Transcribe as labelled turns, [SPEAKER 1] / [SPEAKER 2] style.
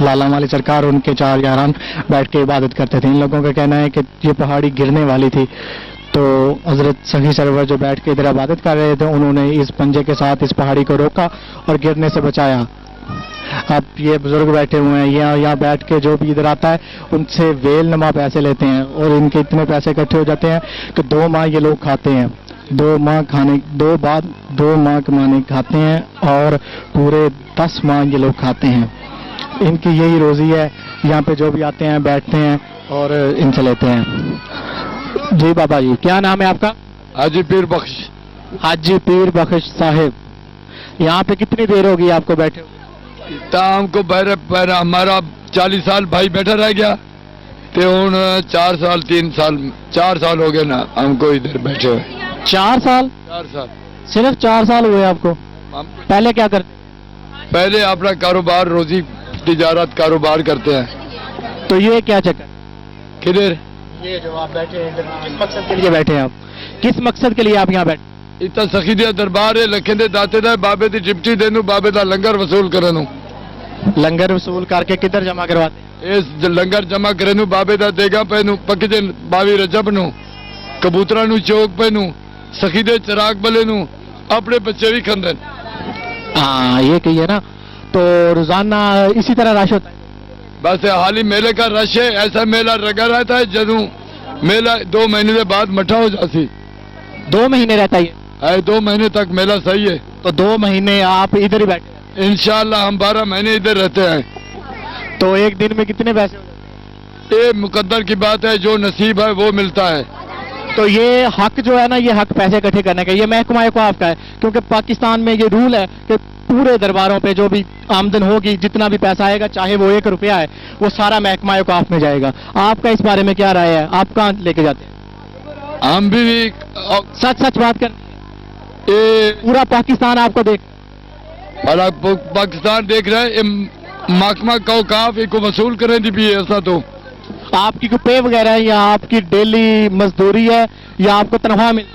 [SPEAKER 1] लाला वाली सरकार उनके 4 यारान बैठ के इबादत करते थे। इन लोगों का कहना है कि ये पहाड़ी गिरने वाली थी, तो हजरत सही सरवर जो बैठ के इधर इबादत कर रहे थे, उन्होंने इस पंजे के साथ इस पहाड़ी को रोका और गिरने से बचाया। अब ये बुजुर्ग बैठे हुए हैं, यहाँ बैठ के जो भी इधर आता है उनसे वेल नमा पैसे लेते हैं, और इनके इतने पैसे इकट्ठे हो जाते हैं कि 2 माह ये लोग खाते हैं। 2 माह कमाने खाते हैं, और पूरे 10 माह ये लोग खाते हैं। इनकी यही रोजी है। यहाँ पे जो भी आते हैं बैठते हैं और इनसे लेते हैं। जी बाबा जी, क्या नाम है आपका?
[SPEAKER 2] हाजी पीर बख्श।
[SPEAKER 1] हाजी पीर बख्श साहिब, यहाँ पे कितनी देर होगी आपको बैठे हुए?
[SPEAKER 2] हमको पैर हमारा 40 साल भाई बैठा रह गया, तो हूँ 4 साल 4 साल हो गए ना हमको इधर बैठे हुए।
[SPEAKER 1] 4 साल?
[SPEAKER 2] 4 साल,
[SPEAKER 1] सिर्फ 4 साल हुए आपको? पहले क्या करते?
[SPEAKER 2] पहले अपना कारोबार रोजी तिजारत कारोबार करते हैं।
[SPEAKER 1] तो ये क्या चक्कर
[SPEAKER 2] किधर?
[SPEAKER 1] ये जो आप बैठे हैं, किस मकसद के लिए बैठे हैं आप? किस मकसद के लिए आप यहाँ बैठे?
[SPEAKER 2] इतना सखीदिया दरबार है, लखेंदे दाते दा बाबे दी डिप्टी देनू, बाबे दा लंगर वसूल करनू।
[SPEAKER 1] लंगर वसूल करके किधर जमा करवाते?
[SPEAKER 2] इस लंगर जमा करनू बाबे दा देगा पैनू पक्के दिन 22 रजब नू कबूतरा नू चौक पैनू सखीदे चिराग बले नू अपने बच्चे भी खंदन।
[SPEAKER 1] हाँ, ये कही है ना। तो रोजाना इसी तरह रश होता है?
[SPEAKER 2] बस हाल ही मेले का रश है, ऐसा मेला लगा रहता है। जदू मेला 2 महीने के बाद मठा हो जाती।
[SPEAKER 1] 2 महीने रहता है?
[SPEAKER 2] 2 महीने तक मेला सही है।
[SPEAKER 1] तो 2 महीने आप इधर ही बैठे?
[SPEAKER 2] इंशाल्लाह हम 12 महीने इधर रहते हैं।
[SPEAKER 1] तो एक दिन में कितने पैसे हो जाते हैं?
[SPEAKER 2] ये मुकद्दर की बात है, जो नसीब है वो मिलता है।
[SPEAKER 1] तो ये हक जो है ना, ये हक पैसे इकट्ठे करने का, ये महकमा को आपका है, क्योंकि पाकिस्तान में ये रूल है कि पूरे दरबारों पे जो भी आमदन होगी, जितना भी पैसा आएगा, चाहे वो 1 रुपया है, वो सारा महकमा को आप में जाएगा। आपका इस बारे में क्या राय है? आप कहाँ लेके जाते हैं?
[SPEAKER 2] हम भी
[SPEAKER 1] सच बात कर, पूरा पाकिस्तान आपको देख,
[SPEAKER 2] पाकिस्तान देख रहे हैं। महकमा को वसूल करें दी भी ऐसा। तो
[SPEAKER 1] आपकी कोई पे वगैरह है, या आपकी डेली मजदूरी है, या आपको तनख्वाह मिल?